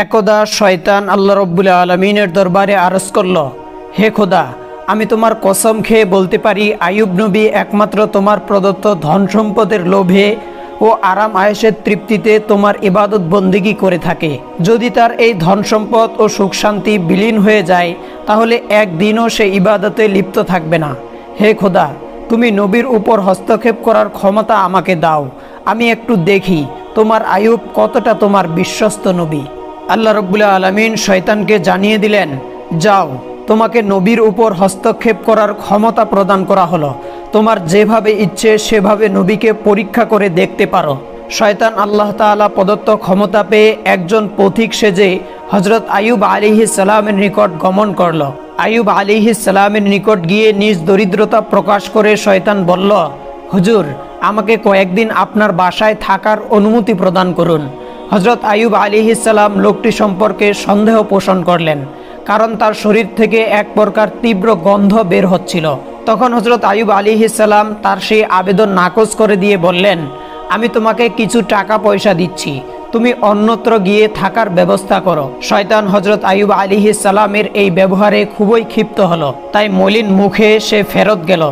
একদা শয়তান আল্লাহ রব্বুল আলমিনের দরবারে আরজ করল, হে খোদা, আমি তোমার কসম খেয়ে বলতে পারি আইয়ুব নবী একমাত্র তোমার প্রদত্ত ধন সম্পদের লোভে ও আরাম আয়েশের তৃপ্তিতে তোমার ইবাদত বন্দিগি করে থাকে। যদি তার এই ধন সম্পদ ও সুখ শান্তি বিলীন হয়ে যায় তাহলে একদিনও সে ইবাদতে লিপ্ত থাকবে না। হে খোদা, তুমি নবীর উপর হস্তক্ষেপ করার ক্ষমতা আমাকে দাও, আমি একটু দেখি তোমার আইয়ুব কতটা তোমার বিশ্বস্ত নবী। আল্লাহ রব্বুল আলমিন শয়তানকে জানিয়ে দিলেন, যাও, তোমাকে নবীর উপর হস্তক্ষেপ করার ক্ষমতা প্রদান করা হলো। তোমার যেভাবে ইচ্ছে সেভাবে নবীকে পরীক্ষা করে দেখতে পারো। শয়তান আল্লাহ তাআলা প্রদত্ত ক্ষমতা পেয়ে একজন পথিক সেজে হজরত আইয়ুব আলাইহিস সালামের নিকট গমন করল। আইয়ুব আলাইহিস সালামের নিকট গিয়ে নিজ দরিদ্রতা প্রকাশ করে শয়তান বলল, হুজুর, আমাকে কয়েকদিন আপনার বাসায় থাকার অনুমতি প্রদান করুন। হজরত আইয়ুব আলাইহিস সালাম লোকটি সম্পর্কে সন্দেহ পোষণ করলেন, কারণ তার শরীর থেকে এক প্রকার তীব্র গন্ধ বের হচ্ছিল। তখন হজরত আইয়ুব আলাইহিস সালাম তার সেই আবেদন নাকচ করে দিয়ে বললেন, আমি তোমাকে কিছু টাকা পয়সা দিচ্ছি, তুমি অন্যত্র গিয়ে থাকার ব্যবস্থা করো। শয়তান হজরত আইয়ুব আলাইহিস সালামের এই ব্যবহারে খুবই ক্ষিপ্ত হলো, তাই মলিন মুখে সে ফেরত গেল।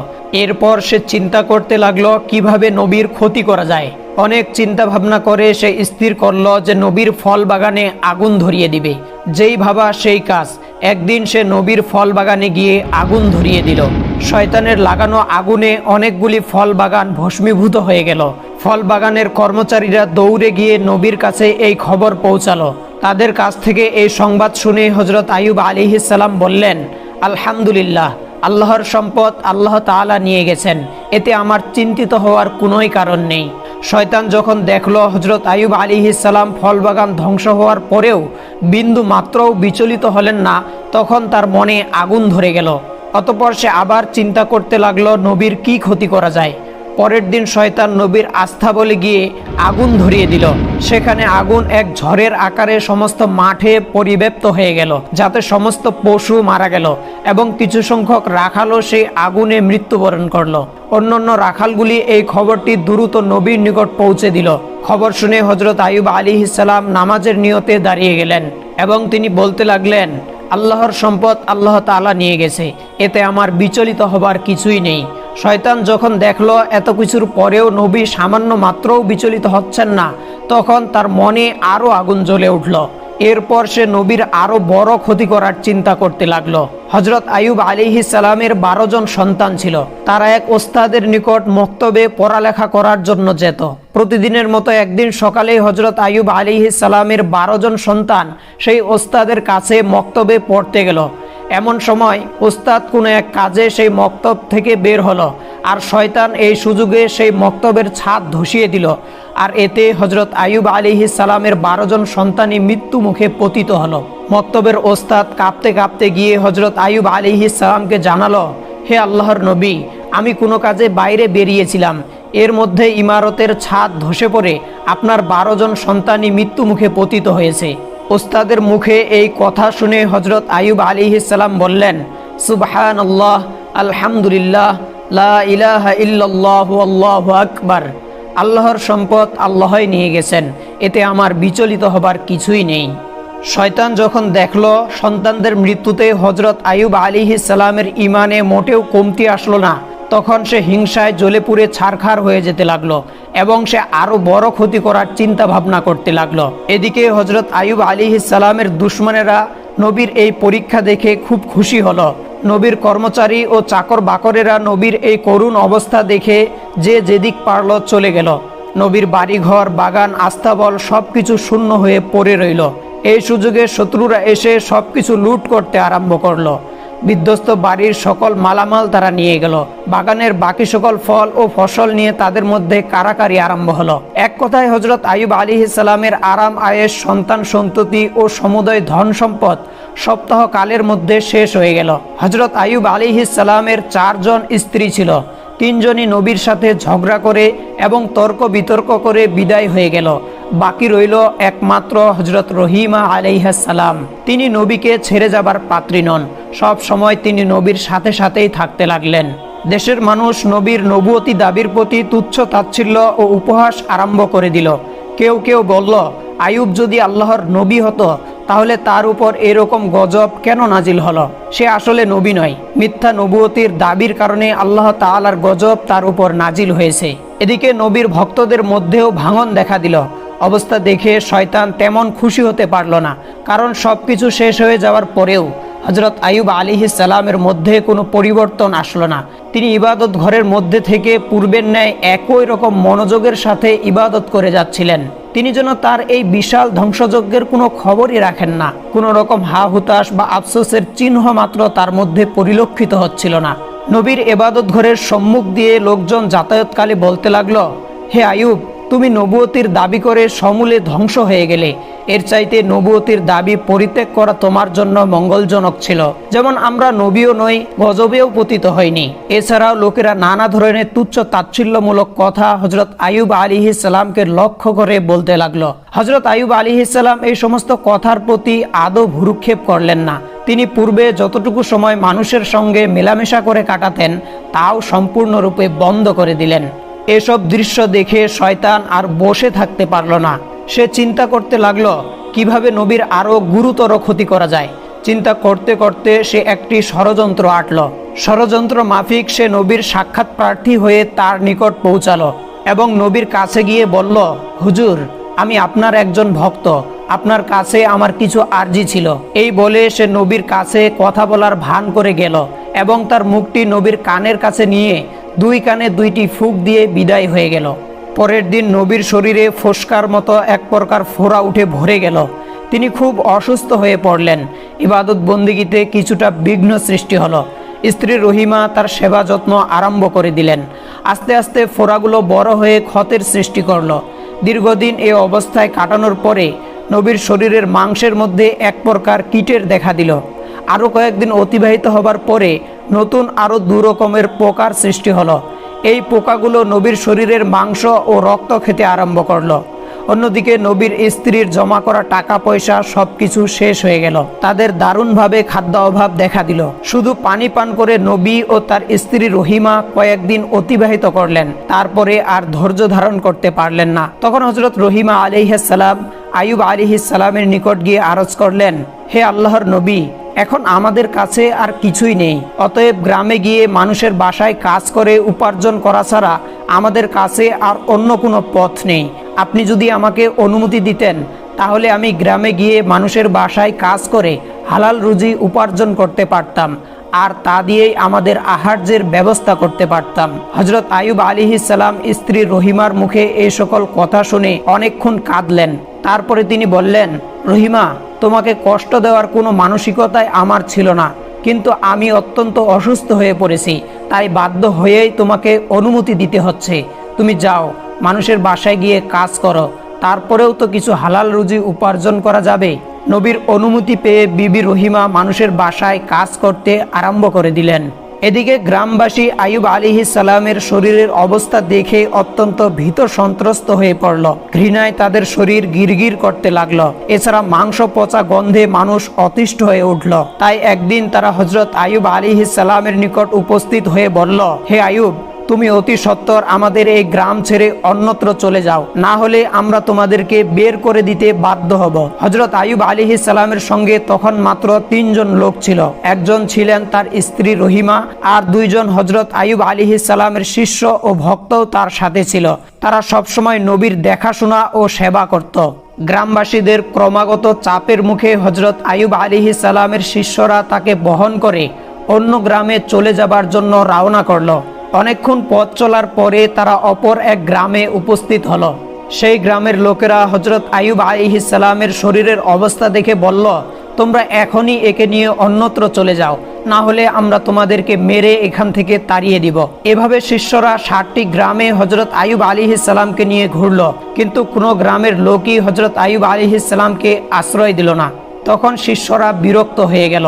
এরপর সে চিন্তা করতে লাগলো কিভাবে নবীর ক্ষতি করা যায়। অনেক চিন্তা ভাবনা করে সে স্থির করল যে নবীর ফল বাগানে আগুন ধরিয়ে দিবে। যেই ভাবা সেই কাজ। একদিন সে নবীর ফল বাগানে গিয়ে আগুন ধরিয়ে দিল। শয়তানের লাগানো আগুনে অনেকগুলি ফল বাগান ভস্মীভূত হয়ে গেল। ফল বাগানের কর্মচারীরা দৌড়ে গিয়ে নবীর কাছে এই খবর পৌঁছালো। তাদের কাছ থেকে এই সংবাদ শুনে হজরত আইয়ুব আলাইহিস সালাম বললেন, আলহামদুলিল্লাহ, আল্লাহর সম্পদ আল্লাহ তাআলা নিয়ে গেছেন, এতে আমার চিন্তিত হওয়ার কোনোই কারণ নেই। শয়তান যখন দেখল হজরত আইয়ুব আলাইহিস সালাম ফল বাগান ধ্বংস হওয়ার পরেও বিন্দু মাত্রও বিচলিত হলেন না, তখন তার মনে আগুন ধরে গেল। অতঃপর সে আবার চিন্তা করতে লাগলো নবীর কি ক্ষতি করা যায়। পরের দিন শয়তান নবীর আস্থা বলে গিয়ে আগুন ধরিয়ে দিল। সেখানে আগুন এক ঝড়ের আকারে সমস্ত মাঠে পরিব্যাপ্ত হয়ে গেল, যাতে সমস্ত পশু মারা গেল এবং কিছু সংখ্যক রাখালও সেই আগুনে মৃত্যুবরণ করলো। অন্যান্য রাখালগুলি এই খবরটি দ্রুত নবীর নিকট পৌঁছে দিল। খবর শুনে হজরত আইয়ুব আলাইহিস সালাম নামাজের নিয়তে দাঁড়িয়ে গেলেন এবং তিনি বলতে লাগলেন, আল্লাহর সম্পদ আল্লাহ তাআলা নিয়ে গেছে, এতে আমার বিচলিত হবার কিছুই নেই। শয়তান যখন দেখলো এত কিছুর পরেও নবী সামান্য মাত্রও বিচলিত হচ্ছেন না, তখন তার মনে আরো আগুন জ্বলে উঠল। এরপর সে নবীর আরো বড় ক্ষতি করার চিন্তা করতে লাগলো। হজরত আইয়ুব আলাইহিস সালামের 12 জন সন্তান ছিল। তারা এক ওস্তাদের নিকট মক্তবে পড়ালেখা করার জন্য যেত। প্রতিদিনের মতো একদিন সকালে হজরত আইয়ুব আলাইহিস সালামের 12 জন সন্তান সেই ওস্তাদের কাছে মক্তবে পড়তে গেল। এমন সময় ওস্তাদ কোনো এক কাজে সেই মক্তব থেকে বের হলো, আর শয়তান এই সুযোগে সেই মক্তবের ছাদ ধসিয়ে দিল। আর এতে হজরত আইয়ুব আলাইহিস সালামের 12 জন সন্তানই মৃত্যু মুখে পতিত হলো। মক্তবের ওস্তাদ কাঁপতে কাঁপতে গিয়ে হজরত আইয়ুব আলাইহিস সালামকে জানালো, হে আল্লাহর নবী, আমি কোনো কাজে বাইরে বেরিয়েছিলাম, এর মধ্যে ইমারতের ছাদ ধসে পড়ে আপনার 12 জন সন্তানই মৃত্যু মুখে পতিত হয়েছে। ওস্তাদের মুখে এই কথা শুনে হজরত আইয়ুব আলাইহিস সালাম বললেন, সুবহানাল্লাহ, আলহামদুলিল্লাহ, লা ইলাহা ইল্লাল্লাহু আল্লাহু আকবার। আল্লাহর সম্পদ আল্লাহই নিয়ে গেছেন, এতে আমার বিচলিত হবার কিছুই নেই। শয়তান যখন দেখল সন্তানদের মৃত্যুতে হজরত আইয়ুব আলাইহিস সালামের ঈমানে মোটেও কমতি আসলো না, তখন সে হিংসায় জ্বলে পুড়ে ছারখার হয়ে যেতে লাগলো এবং সে আরো বড় ক্ষতি করার চিন্তা ভাবনা করতে লাগলো। এদিকে হজরত আইয়ুব আলাইহিস সালামের দুশমনেরা নবীর এই পরীক্ষা দেখে খুব খুশি হলো। নবীর কর্মচারী ও চাকর বাকরেরা নবীর এই করুণ অবস্থা দেখে যে যেদিক পারল চলে গেল। নবীর বাড়িঘর, বাগান, আস্তাবল সবকিছু শূন্য হয়ে পড়ে রইল। এই সুযোগে শত্রুরা এসে সবকিছু লুট করতে আরম্ভ করলো। বিধ্বস্ত বাড়ির সকল মালামাল তারা নিয়ে গেল। বাগানের বাকি সকল ফল ও ফসল নিয়ে তাদের মধ্যে কারাকারি আরম্ভ হলো। এক কথায় হজরত আইয়ুব আলাইহিস সালামের আরাম আয়েশ, সন্তান সন্ততি ও সমুদয় ধন সম্পদ সপ্তাহ কালের মধ্যে শেষ হয়ে গেল। হজরত আইয়ুব আলাইহিস সালামের 4 জন স্ত্রী ছিল। 3 জনই নবীর সাথে ঝগড়া করে এবং তর্ক বিতর্ক করে বিদায় হয়ে গেল। বাকি রইল একমাত্র হজরত রহিমা আলাইহিস সালাম। তিনি নবীকে ছেড়ে যাবার পাত্রী নন, সব সময় তিনি নবীর সাথে সাথেই থাকতে লাগলেন। দেশের মানুষ নবীর নবুয়তি দাবির প্রতি তুচ্ছ তাচ্ছিল্য ও উপহাস আরম্ভ করে দিল। কেউ কেউ বলল, আইয়ুব যদি আল্লাহর নবী হতো তাহলে তার উপর এরকম গজব কেন নাজিল হলো? সে আসলে নবী নয়, মিথ্যা নবুয়তির দাবির কারণে আল্লাহ তাআলার গজব তার উপর নাজিল হয়েছে। এদিকে নবীর ভক্তদের মধ্যেও ভাঙন দেখা দিল। অবস্থা দেখে শয়তান তেমন খুশি হতে পারল না, কারণ সবকিছু শেষ হয়ে যাওয়ার পরেও হযরত আইয়ুব আলাইহিস সালামের মধ্যে কোনো পরিবর্তন আসলো না। তিনি ইবাদত ঘরের মধ্যে থেকে পূর্বের ন্যায় একই রকম মনোযোগের সাথে ইবাদত করে যাচ্ছিলেন। তিনি যেন তার এই বিশাল ধ্বংসযজ্ঞের কোনো খবরই রাখেন না। কোনো রকম হা হুতাশ বা আফসোসের চিহ্ন মাত্র তার মধ্যে পরিলক্ষিত হচ্ছিল না। নবীর ইবাদত ঘরের সম্মুখ দিয়ে লোকজন যাতায়াতকালে বলতে লাগলো, হে আইয়ুব, তুমি নবুয়তির দাবি করে সমূলে ধ্বংস হয়ে গেলে। এর চাইতে নবুয়তির দাবি পরিত্যাগ করা তোমার জন্য মঙ্গলজনক ছিল। যেমন আমরা নবীও নই, গজবেও পতিত হয়নি। এছাড়াও লোকেরা নানা ধরনের তুচ্ছ তাচ্ছিল্যমূলক কথা হযরত আইয়ুব আলাইহিস সালামকে লক্ষ্য করে বলতে লাগলো। হযরত আইয়ুব আলাইহিস সালাম এই সমস্ত কথার প্রতি আদৌ ভ্রুক্ষেপ করলেন না। তিনি পূর্বে যতটুকু সময় মানুষের সঙ্গে মেলামেশা করে কাটাতেন তাও সম্পূর্ণরূপে বন্ধ করে দিলেন। এসব দৃশ্য দেখে শয়তান আর বসে থাকতে পারল না। সে চিন্তা করতে লাগলো কিভাবে নবীর আরো গুরুতর ক্ষতি করা যায়। চিন্তা করতে করতে সে একটি ষড়যন্ত্র আঁটল। ষড়যন্ত্র মাফিক সে নবীর সাক্ষাৎ প্রার্থী হয়ে তার নিকট পৌঁছালো এবং নবীর কাছে গিয়ে বলল, হুজুর, আমি আপনার একজন ভক্ত, আপনার কাছে আমার কিছু আরজি ছিল। এই বলে সে নবীর কাছে কথা বলার ভান করে গেল এবং তার মুখটি নবীর কানের কাছে নিয়ে দুই কানে দুইটি ফুঁক দিয়ে বিদায় হয়ে গেল। পরের দিন নবীর শরীরে ফোস্কার মতো এক প্রকার ফোঁড়া উঠে ভরে গেল। তিনি খুব অসুস্থ হয়ে পড়লেন। ইবাদত বন্দিগিতে কিছুটা বিঘ্ন সৃষ্টি হলো। স্ত্রী রহিমা তার সেবা যত্ন আরম্ভ করে দিলেন। আস্তে আস্তে ফোঁড়াগুলো বড় হয়ে ক্ষতের সৃষ্টি করলো। দীর্ঘদিন এই অবস্থায় কাটানোর পরে নবীর শরীরের মাংসের মধ্যে এক প্রকার কীটের দেখা দিল। আরও কয়েকদিন অতিবাহিত হবার পরে নতুন আরও দু রকমের পোকার সৃষ্টি হলো। এই পোকাগুলো নবীর শরীরের মাংস ও রক্ত খেতে আরম্ভ করলো। অন্যদিকে নবীর স্ত্রীর জমা করা টাকা পয়সা সবকিছু শেষ হয়ে গেল। তাদের দারুণভাবে খাদ্য অভাব দেখা দিল। শুধু পানি পান করে নবী ও তার স্ত্রী রহিমা কয়েকদিন অতিবাহিত করলেন। তারপরে আর ধৈর্য ধারণ করতে পারলেন না। তখন হযরত রহিমা আলাইহিস সালাম আইয়ুব আলাইহিস সালামের নিকট গিয়ে আরজ করলেন, হে আল্লাহর নবী, এখন আমাদের কাছে আর কিছুই নেই। অতএব গ্রামে গিয়ে মানুষের বাসায় কাজ করে উপার্জন করা ছাড়া আমাদের কাছে আর অন্য কোনো পথ নেই। আপনি যদি আমাকে অনুমতি দিতেন তাহলে আমি গ্রামে গিয়ে মানুষের বাসায় কাজ করে হালাল রুজি উপার্জন করতে পারতাম, আর তা দিয়েই আমাদের আহার্যের ব্যবস্থা করতে পারতাম। হযরত আইয়ুব আলাইহিস সালাম স্ত্রী রহিমার মুখে এই সকল কথা শুনে অনেকক্ষণ কাঁদলেন। তারপরে তিনি বললেন, রহিমা, তোমাকে কষ্ট দেওয়ার কোনো মানসিকতাই আমার ছিল না, কিন্তু আমি অত্যন্ত অসুস্থ হয়ে পড়েছি, তাই বাধ্য হয়েই তোমাকে অনুমতি দিতে হচ্ছে। তুমি যাও, মানুষের বাসায় গিয়ে কাজ করো, তারপরেও তো কিছু হালাল রুজি উপার্জন করা যাবে। নবীর অনুমতি পেয়ে বিবি রহিমা মানুষের বাসায় কাজ করতে আরম্ভ করে দিলেন। এদিকে গ্রামবাসী আইয়ুব আলাইহিস সালামের শরীরের অবস্থা দেখে অত্যন্ত ভীত সন্ত্রস্ত হয়ে পড়ল। ঘৃণায় তাদের শরীর গিরগির করতে লাগলো। এছাড়া মাংস পচা গন্ধে মানুষ অতিষ্ঠ হয়ে উঠল। তাই একদিন তারা হযরত আইয়ুব আলাইহিস সালামের নিকট উপস্থিত হয়ে বলল, হে আইয়ুব, তুমি অতি সত্বর আমাদের এই গ্রাম ছেড়ে অন্যত্র চলে যাও, না হলে আমরা তোমাদেরকে বের করে দিতে বাধ্য হব। হযরত আইয়ুব আলাইহিস সালামের সঙ্গে তখন মাত্র 3 জন লোক ছিল। একজন ছিলেন তার স্ত্রী রহিমা, আর 2 জন হযরত আইয়ুব আলাইহিস সালামের শিষ্য ও ভক্তও তার সাথে ছিল। তারা সবসময় নবীর দেখাশোনা ও সেবা করত। গ্রামবাসীদের ক্রমাগত চাপের মুখে হযরত আইয়ুব আলাইহিস সালামের শিষ্যরা তাকে বহন করে অন্য গ্রামে চলে যাবার জন্য রওনা করলো। অনেকক্ষণ পথ চলার পরে তারা অপর এক গ্রামে উপস্থিত হলো। সেই গ্রামের লোকেরা হযরত আইয়ুব আলাইহিস সালামের শরীরের অবস্থা দেখে বলল, তোমরা এখনই একে নিয়ে অন্যত্র চলে যাও, না হলে আমরা তোমাদেরকে মেরে এখান থেকে তাড়িয়ে দিব। এভাবে শিষ্যরা 60টি গ্রামে হযরত আইয়ুব আলাইহিস সালামকে নিয়ে ঘুরল, কিন্তু কোনো গ্রামের লোকই হযরত আইয়ুব আলাইহিস সালামকে আশ্রয় দিল না। তখন শিষ্যরা বিরক্ত হয়ে গেল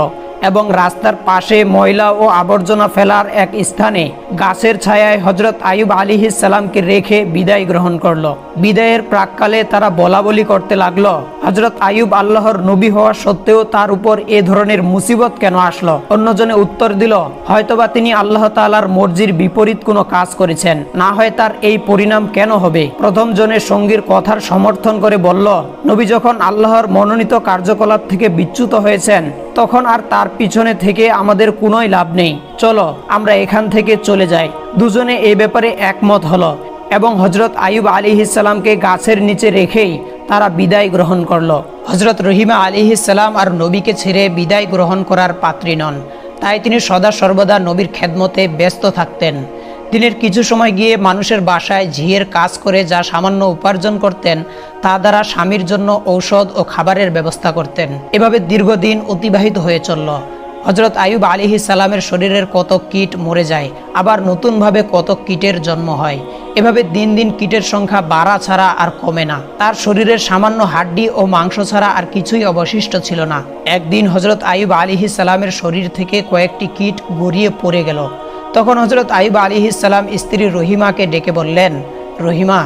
এবং রাস্তার পাশে ময়লা ও আবর্জনা ফেলার এক স্থানে গাছের ছায়ায় হযরত আইয়ুব আলাইহিস সালামকে রেখে বিদায় গ্রহণ করলো। বিদায়ের প্রাক্কালে তারা বলাবলি করতে লাগলো, হযরত আইয়ুব আল্লাহর নবী হওয়া সত্ত্বেও তার উপর এ ধরনের মুসিবত কেন আসলো? অন্যজনে উত্তর দিল, হয়তোবা তিনি আল্লাহ তাআলার মর্জির বিপরীত কোনো কাজ করেছেন, না হয় তার এই পরিণাম কেন হবে? প্রথম জনের সঙ্গীর কথার সমর্থন করে বলল, নবী যখন আল্লাহর মনোনীত কার্যকলাপ থেকে বিচ্যুত হয়েছেন তখন আর তার পিছনে থেকে আমাদের কোনোই লাভ নেই, চলো আমরা এখান থেকে চলে যাই। দুজনে এই ব্যাপারে একমত হলো এবং হযরত আইয়ুব আলাইহিস সালামকে গাছের নিচে রেখেই তারা বিদায় গ্রহণ করলো। হযরত রহিমা আলাইহিস সালাম আর নবীকে ছেড়ে বিদায় গ্রহণ করার পাত্রী নন, তাই তিনি সদা সর্বদা নবীর খেদমতে ব্যস্ত থাকতেন। দিনের কিছু সময় গিয়ে মানুষের বাসায় ঝিয়ের কাজ করে যা সামান্য উপার্জন করতেন তা দ্বারা স্বামীর জন্য ঔষধ ও খাবারের ব্যবস্থা করতেন। এভাবে দীর্ঘদিন অতিবাহিত হয়ে চলল। হযরত আইয়ুব আলাইহিস সালামের শরীরের কত কীট মরে যায়, আবার নতুনভাবে কত কীটের জন্ম হয়। এভাবে দিন দিন কীটের সংখ্যা বাড়া ছাড়া আর কমে না। তার শরীরের সামান্য হাড্ডি ও মাংস ছাড়া আর কিছুই অবশিষ্ট ছিল না। একদিন হযরত আইয়ুব আলাইহিস সালামের শরীর থেকে কয়েকটি কীট গড়িয়ে পড়ে গেল। তখন হযরত আইয়ুব আলাইহিস সালাম স্ত্রী রহিমাকে ডেকে বললেন, রহিমা,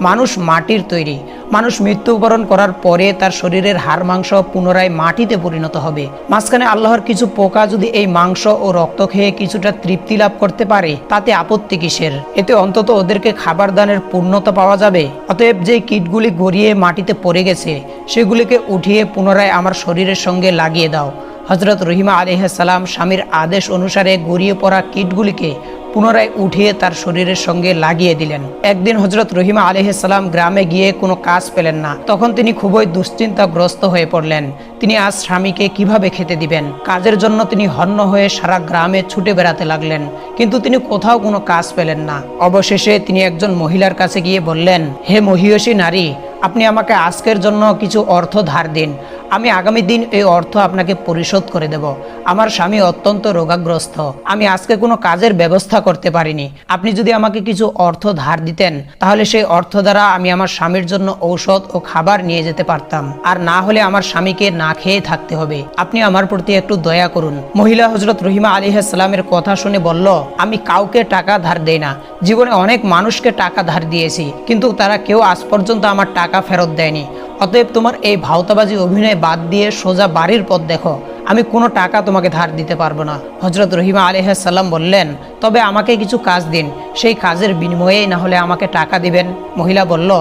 মানুষ মাটির তৈরি, মানুষ মৃত্যুবরণ করার পরে তার শরীরের হাড় মাংস পুনরায় মাটিতে পরিণত হবে। মাঝখানে আল্লাহর কিছু পোকা যদি এই মাংস ও রক্ত খেয়ে কিছুটা তৃপ্তি লাভ করতে পারে তাতে আপত্তি কিসের? এতে অন্তত ওদেরকে খাবার দানের পূর্ণতা পাওয়া যাবে। অতএব যে কীটগুলি গড়িয়ে মাটিতে পড়ে গেছে সেগুলিকে উঠিয়ে পুনরায় আমার শরীরের সঙ্গে লাগিয়ে দাও। হযরত রহিমা আলাইহিস সালাম স্বামীর আদেশ অনুসারে গড়িয়ে পড়া কীটগুলিকে পুনরায় উঠিয়ে তার শরীরের সঙ্গে লাগিয়ে দিলেন। একদিন হযরত রহিমা আলাইহিস সালাম গ্রামে গিয়ে কোনো কাজ পেলেন না। তখন তিনি খুবই দুশ্চিন্তাগ্রস্ত হয়ে পড়লেন। তিনি আজ স্বামীকে কিভাবে খেতে দিবেন? কাজের জন্য তিনি হন্য হয়ে সারা গ্রামে ছুটে বেড়াতে লাগলেন, কিন্তু তিনি কোথাও কোনো কাজ পেলেন না। অবশেষে তিনি একজন মহিলার কাছে গিয়ে বললেন, হে মহিয়সী নারী, আপনি আমাকে আজকের জন্য কিছু অর্থ ধার দিন, আমি আগামী দিন এই অর্থ আপনাকে পরিশোধ করে দেব। আমার স্বামী অত্যন্ত রোগাগ্রস্ত, আমি আজকে কোনো কাজের ব্যবস্থা করতে পারিনি। আপনি যদি আমাকে কিছু অর্থ ধার দিতেন তাহলে সেই অর্থ দ্বারা আমি আমার স্বামীর জন্য ঔষধ ও খাবার নিয়ে যেতে পারতাম, আর না হলে আমার স্বামীকে না খেয়ে থাকতে হবে। আপনি আমার প্রতি একটু দয়া করুন। মহিলা হযরত রহিমা আলাইহিস সালামের কথা শুনে বলল, আমি কাউকে টাকা ধার দেই না। জীবনে অনেক মানুষকে টাকা ধার দিয়েছি, কিন্তু তারা কেউ আজ পর্যন্ত আমার টাকা ফেরত দেয়নি। অতএব তোমার এই ভাওতাবাজি অভিনয় বাদ দিয়ে সোজা বাড়ির পথ দেখো, আমি কোনো টাকা তোমাকে ধার দিতে পারবো না। হযরত রহিমা আলাইহিস সালাম বললেন, তবে আমাকে কিছু কাজ দিন, সেই কাজের বিনিময়েই না হলে আমাকে টাকা দিবেন। মহিলা বলল,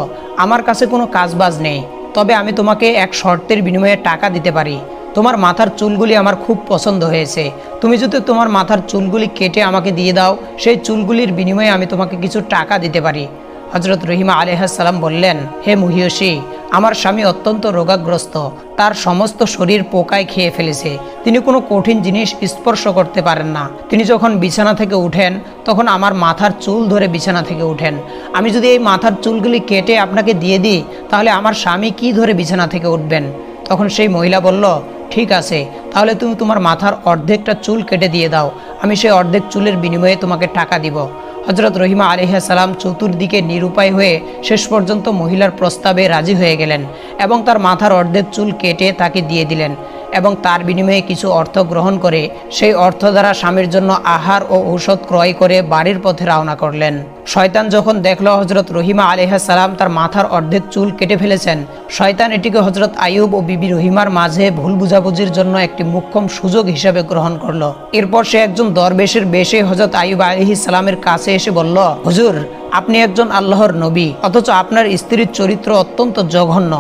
আমার কাছে কোনো কাজবাজ নেই, তবে আমি তোমাকে এক শর্তের বিনিময়ে টাকা দিতে পারি। তোমার মাথার চুলগুলি আমার খুব পছন্দ হয়েছে, তুমি যদি তোমার মাথার চুলগুলি কেটে আমাকে দিয়ে দাও, সেই চুলগুলির বিনিময়ে আমি তোমাকে কিছু টাকা দিতে পারি। হযরত রহিমা আলাইহিস সালাম বললেন, হে মহিয়সী, আমার স্বামী অত্যন্ত রোগাগ্রস্ত, তার সমস্ত শরীর পোকায় খেয়ে ফেলেছে, তিনি কোনো কঠিন জিনিস স্পর্শ করতে পারেন না। তিনি যখন বিছানা থেকে উঠেন তখন আমার মাথার চুল ধরে বিছানা থেকে উঠেন। আমি যদি এই মাথার চুলগুলি কেটে আপনাকে দিয়ে দিই তাহলে আমার স্বামী কি ধরে বিছানা থেকে উঠবেন? তখন সেই মহিলা বলল, ঠিক আছে, তাহলে তুমি তোমার মাথার অর্ধেকটা চুল কেটে দিয়ে দাও, আমি সেই অর্ধেক চুলের বিনিময়ে তোমাকে টাকা দিব। হযরত রহিমা আলাইহিস সালাম চতুর্দিকে নিরুপায় হয়ে শেষ পর্যন্ত মহিলার প্রস্তাবে রাজি হয়ে গেলেন এবং তার মাথার অর্ধেক চুল কেটে তাকে দিয়ে দিলেন এবং তার বিনিময়ে কিছু অর্থ গ্রহণ করে সেই অর্থ দ্বারা স্বামীর জন্য আহার ও ঔষধ ক্রয় করে বাড়ির পথে রওনা করলেন। শয়তান যখন দেখলো হযরত রহিমা আলাইহিস সালাম তার মাথার অর্ধেক চুল কেটে ফেলেছেন, শয়তান এটিকে হযরত আইয়ুব ও বিবি রহিমার মাঝে ভুল বুঝাবুঝির জন্য একটি মোক্ষম সুযোগ হিসেবে গ্রহণ করলো। এরপর সে একজন দরবেশের বেশে হযরত আইয়ুব আলাইহিস সালামের কাছে এসে বলল, হুজুর, আপনি একজন আল্লাহর নবী, অথচ আপনার স্ত্রীর চরিত্র অত্যন্ত জঘন্য।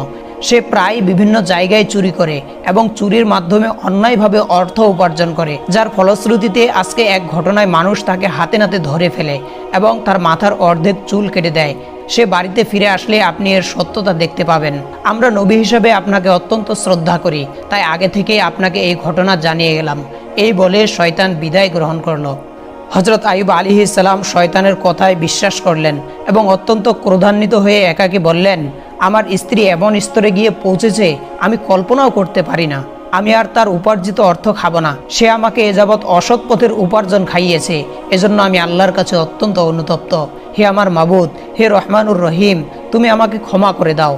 সে প্রায় বিভিন্ন জায়গায় চুরি করে এবং চুরির মাধ্যমে অন্যায়ভাবে অর্থ উপার্জন করে, যার ফলশ্রুতিতে আজকে এক ঘটনায় মানুষ তাকে হাতে নাতে ধরে ফেলে এবং তার মাথার অর্ধেক চুল কেটে দেয়। সে বাড়িতে ফিরে আসলে আপনি এর সত্যতা দেখতে পাবেন। আমরা নবী হিসেবে আপনাকে অত্যন্ত শ্রদ্ধা করি, তাই আগে থেকেই আপনাকে এই ঘটনা জানিয়ে গেলাম। এই বলে শয়তান বিদায় গ্রহণ করলো। হযরত আইয়ুব আলাইহিস সালাম শয়তানের কথায় বিশ্বাস করলেন এবং অত্যন্ত ক্রোধান্বিত হয়ে একাকী বললেন, আমার স্ত্রী এমন স্তরে গিয়ে পৌঁছেছে আমি কল্পনাও করতে পারি না। আমি আর তার উপার্জিত অর্থ খাবো না। সে আমাকে এ যাবৎ অসৎ পথের উপার্জন খাইয়েছে, এজন্য আমি আল্লাহর কাছে অত্যন্ত অনুতপ্ত। হে আমার মাবুদ, হে রহমানুর রহিম, তুমি আমাকে ক্ষমা করে দাও।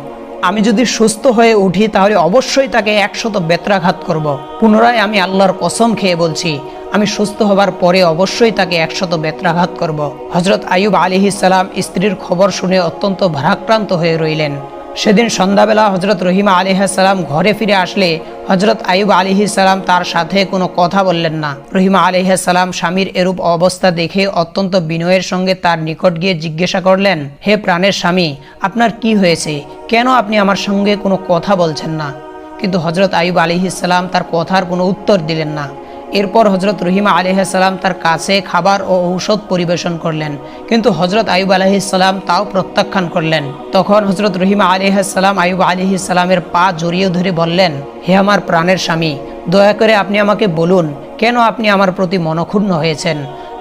আমি যদি সুস্থ হয়ে উঠি তাহলে অবশ্যই তাকে 100 বেত্রাঘাত করব। পুনরায় আমি আল্লাহর কসম খেয়ে বলছি, আমি সুস্থ হবার পরে অবশ্যই তাকে 100 বেত্রাঘাত করব। হজরত আইয়ুব আলাইহিস সালাম স্ত্রীর খবর শুনে অত্যন্ত ভারাক্রান্ত হয়ে রইলেন। সেদিন সন্ধ্যাবেলা হজরত রহিমা আলাইহিস সালাম ঘরে ফিরে আসলে হজরত আইয়ুব আলাইহিস সালাম তার সাথে কোনো কথা বললেন না। রহিমা আলাইহিস সালাম স্বামীর এরূপ অবস্থা দেখে অত্যন্ত বিনয়ের সঙ্গে তার নিকট গিয়ে জিজ্ঞাসা করলেন, হে প্রাণের স্বামী, আপনার কি হয়েছে? কেন আপনি আমার সঙ্গে কোনো কথা বলছেন না? কিন্তু হজরত আইয়ুব আলাইহিস সালাম তার কথার কোনো উত্তর দিলেন না। এরপর হজরত রহিমা আলাইহিস সালাম তার কাছে খাবার ও ঔষধ পরিবেশন করলেন, কিন্তু হজরত আইয়ুব আলাইহিস সালাম তাও প্রত্যাখ্যান করলেন। তখন হজরত রহিমা আলাইহিস সালাম আইয়ুব আলাইহিস সালামের পা জড়িয়ে ধরে বললেন, হে আমার প্রাণের স্বামী, দয়া করে আপনি আমাকে বলুন কেন আপনি আমার প্রতি মনক্ষুণ্ণ হয়েছেন।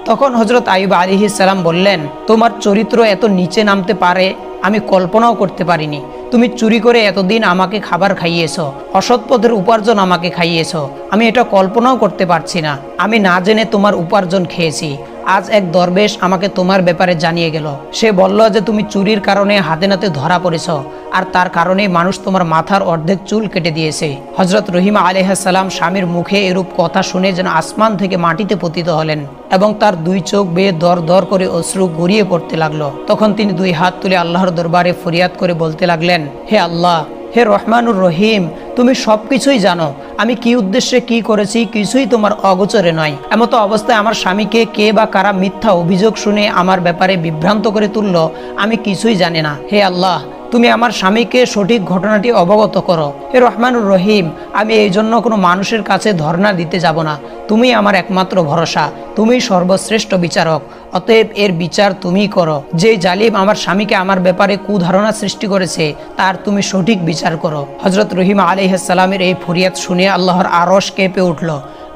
তখন হজরত আইয়ুব আলাইহিস সালাম বললেন, তোমার চরিত্র এত নিচে নামতে পারে আমি কল্পনাও করতে পারিনি। তুমি চুরি করে এতদিন আমাকে খাবার খাইয়েছো, অসৎ পথের উপার্জন আমাকে খাইয়েছো, আমি এটা কল্পনাও করতে পারছি না। আমি না জেনে তোমার উপার্জন খেয়েছি। আজ এক দরবেশ আমাকে তোমার ব্যাপারে জানিয়ে গেল। সে বলল যে তুমি চুরির কারণে হাতে নাতে ধরা পড়েছ, আর তার কারণে মানুষ তোমার মাথার অর্ধেক চুল কেটে দিয়েছে। হজরত রহিমা আলাইহিস সালাম স্বামীর মুখে এরূপ কথা শুনে যেন আসমান থেকে মাটিতে পতিত হলেন এবং তার দুই চোখ বেয়ে দর দর করে অশ্রু গড়িয়ে পড়তে লাগলো। তখন তিনি দুই হাত তুলে আল্লাহর দরবারে ফরিয়াদ করে বলতে লাগলেন, হে আল্লাহ, হে রহমানুর রহিম, তুমি সবকিছুই জানো। আমি কি উদ্দেশ্যে কি করেছি কিছুই তোমার অগোচরে নয়। এমতো অবস্থায় আমার স্বামীকে কে বা কারা মিথ্যা অভিযোগ শুনে আমার ব্যাপারে বিভ্রান্ত করে তুলল, আমি কিছুই জানি না। হে আল্লাহ, তুমি আমার স্বামীকে সঠিক ঘটনাটি অবগত করো। হে রহমানুর রহিম, আমি এই জন্য কোনো মানুষের কাছে ধর্ণা দিতে যাব না। তুমি আমার একমাত্র ভরসা, তুমি সর্বশ্রেষ্ঠ বিচারক, অতএব এর বিচার তুমিই করো। যে জালিম আমার স্বামীকে আমার ব্যাপারে কুধারণা সৃষ্টি করেছে তার তুমি সঠিক বিচার করো। হজরত রহিমা আলাইহিস সালামের এই ফরিয়াদ শুনে আল্লাহর আরশ কেঁপে উঠল।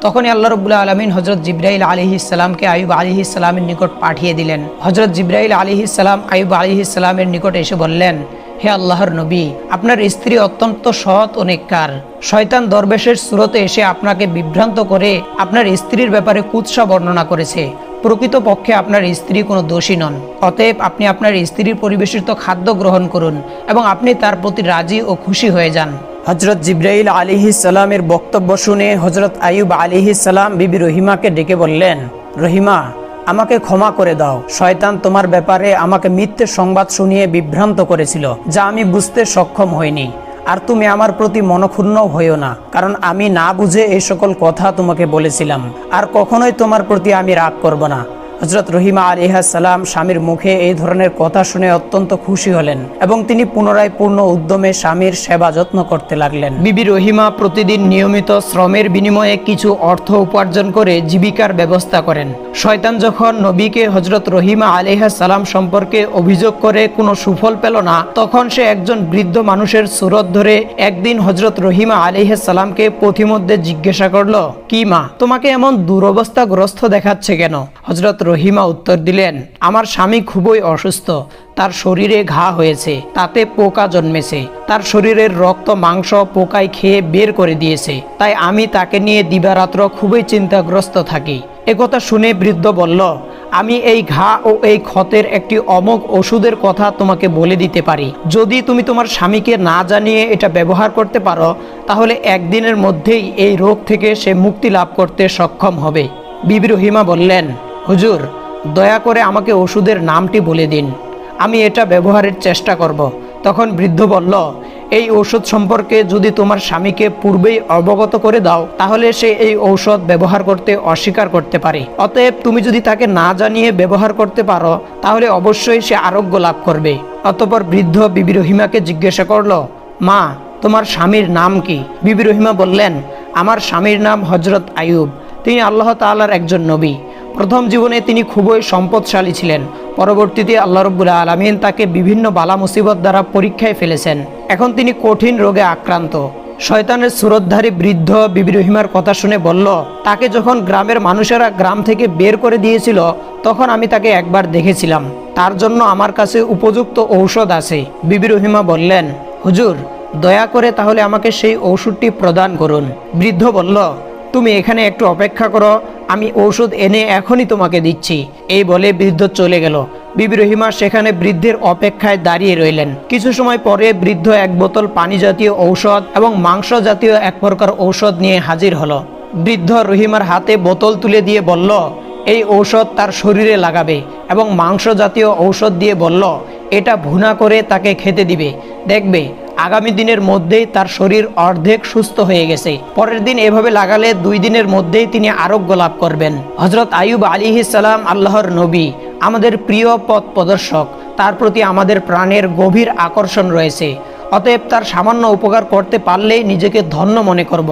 তখনই আল্লাহ রাব্বুল আলামিন হজরত জিবরাইল আলাইহিস সালামকে আইয়ুব আলাইহিস সালামের নিকট পাঠিয়ে দিলেন। হজরত জিবরাইল আলাইহিস সালাম আইয়ুব আলাইহিস সালামের নিকট এসে বললেন, হে আল্লাহর নবী, আপনার স্ত্রী অত্যন্ত সৎ ও নেককার। শয়তান দরবেশের সুরতে এসে আপনাকে বিভ্রান্ত করে আপনার স্ত্রীর ব্যাপারে কুৎসা বর্ণনা করেছে। প্রকৃতপক্ষে আপনার স্ত্রী কোনো দোষী নন। অতএব আপনি আপনার স্ত্রীর পরিবেশিত খাদ্য গ্রহণ করুন এবং আপনি তার প্রতি রাজি ও খুশি হয়ে যান। হজরত জিবরাইল আলাইহিস সালামের বক্তব্য শুনে হজরত আইয়ুব আলাইহিস সালাম বিবি রহিমাকে ডেকে বললেন, রহিমা, আমাকে ক্ষমা করে দাও। শয়তান তোমার ব্যাপারে আমাকে মিথ্যে সংবাদ শুনিয়ে বিভ্রান্ত করেছিল, যা আমি বুঝতে সক্ষম হইনি। আর তুমি আমার প্রতি মনক্ষুণ্ণ হইও না, কারণ আমি না বুঝে এই সকল কথা তোমাকে বলেছিলাম। আর কখনোই তোমার প্রতি আমি রাগ করব না। হজরত রহিমা আলাইহিস সালাম স্বামীর মুখে এই ধরনের কথা শুনে অত্যন্ত খুশি হলেন এবং তিনি পুনরায় পূর্ণ উদ্যমে স্বামীর সেবা যত্ন করতে লাগলেন। বিবি রহিমা প্রতিদিন নিয়মিত শ্রমের বিনিময়ে কিছু অর্থ উপার্জন করে জীবিকার ব্যবস্থা করেন। শয়তান যখন নবীকে হজরত রহিমা আলাইহিস সালাম সম্পর্কে অভিযোগ করে কোনো সুফল পেল না, তখন সে একজন বৃদ্ধ মানুষের সুরত ধরে একদিন হজরত রহিমা আলাইহিস সালামকে পথিমধ্যে জিজ্ঞাসা করলো, কি মা, তোমাকে এমন দুরবস্থাগ্রস্ত দেখাচ্ছে কেন? হজরত রহিমা উত্তর দিলেন, আমার স্বামী খুবই অসুস্থ। তার শরীরে ঘা হয়েছে, তাতে পোকা জন্মেছে। তার শরীরের রক্ত মাংস পোকায় খেয়ে বের করে দিয়েছে। তাই আমি তাকে নিয়ে দিবারাত্র খুবই চিন্তাগ্রস্ত থাকি। একথা শুনে বৃদ্ধ বলল, আমি এই ঘা ও এই ক্ষতের একটি অমোঘ ওষুধের কথা তোমাকে বলে দিতে পারি। যদি তুমি তোমার স্বামীকে না জানিয়ে এটা ব্যবহার করতে পারো, তাহলে একদিনের মধ্যেই এই রোগ থেকে সে মুক্তি লাভ করতে সক্ষম হবে। বিবি রহিমা বললেন, হুজুর, দয়া করে আমাকে ওষুধের নামটি বলে দিন, আমি এটা ব্যবহারের চেষ্টা করব। তখন বৃদ্ধ বলল, এই ঔষধ সম্পর্কে যদি তোমার স্বামীকে পূর্বেই অবগত করে দাও, তাহলে সে এই ঔষধ ব্যবহার করতে অস্বীকার করতে পারে। অতএব তুমি যদি তাকে না জানিয়ে ব্যবহার করতে পারো, তাহলে অবশ্যই সে আরোগ্য লাভ করবে। অতঃপর বৃদ্ধ বিবি রহিমাকে জিজ্ঞাসা করলো, মা, তোমার স্বামীর নাম কি? বিবি রহিমা বললেন, আমার স্বামীর নাম হজরত আইয়ুব। তিনি আল্লাহ তাআলার একজন নবী। প্রথম জীবনে তিনি খুবই সম্পদশালী ছিলেন। পরবর্তীতে আল্লাহ রাব্বুল আলামিন তাকে বিভিন্ন বালা মুসিবত দ্বারা পরীক্ষায় ফেলেছেন। এখন তিনি কঠিন রোগে আক্রান্ত। শয়তানের সুরতধারী বৃদ্ধ বিবি রহিমার কথা শুনে বলল, তাকে যখন গ্রামের মানুষেরা গ্রাম থেকে বের করে দিয়েছিল, তখন আমি তাকে একবার দেখেছিলাম। তার জন্য আমার কাছে উপযুক্ত ঔষধ আছে। বিবি রহিমা বললেন, হুজুর, দয়া করে তাহলে আমাকে সেই ঔষধটি প্রদান করুন। বৃদ্ধ বলল, তুমি এখানে একটু অপেক্ষা করো, আমি ঔষধ এনে এখনই তোমাকে দিচ্ছি। এই বলে বৃদ্ধ চলে গেল। বিবি রহিমা সেখানে বৃদ্ধের অপেক্ষায় দাঁড়িয়ে রইলেন। কিছু সময় পরে বৃদ্ধ এক বোতল পানি জাতীয় ঔষধ এবং মাংস জাতীয় এক প্রকার ঔষধ নিয়ে হাজির হলো। বৃদ্ধ রহিমার হাতে বোতল তুলে দিয়ে বলল, এই ঔষধ তার শরীরে লাগাবে এবং মাংস জাতীয় ঔষধ দিয়ে বলল, এটা ভুনা করে তাকে খেতে দিবে। দেখবে আগামী দিনের মধ্যেই তার শরীর অর্ধেক সুস্থ হয়ে গেছে। পরের দিন এভাবে লাগালে 2 দিনের মধ্যেই তিনি আরোগ্য লাভ করবেন। হযরত আইয়ুব আলাইহিস সালাম আল্লাহর নবী, আমাদের প্রিয় পথ প্রদর্শক, তার প্রতি আমাদের প্রাণের গভীর আকর্ষণ রয়েছে। অতএব তার সামান্য উপকার করতে পারলেই নিজেকে ধন্য মনে করব।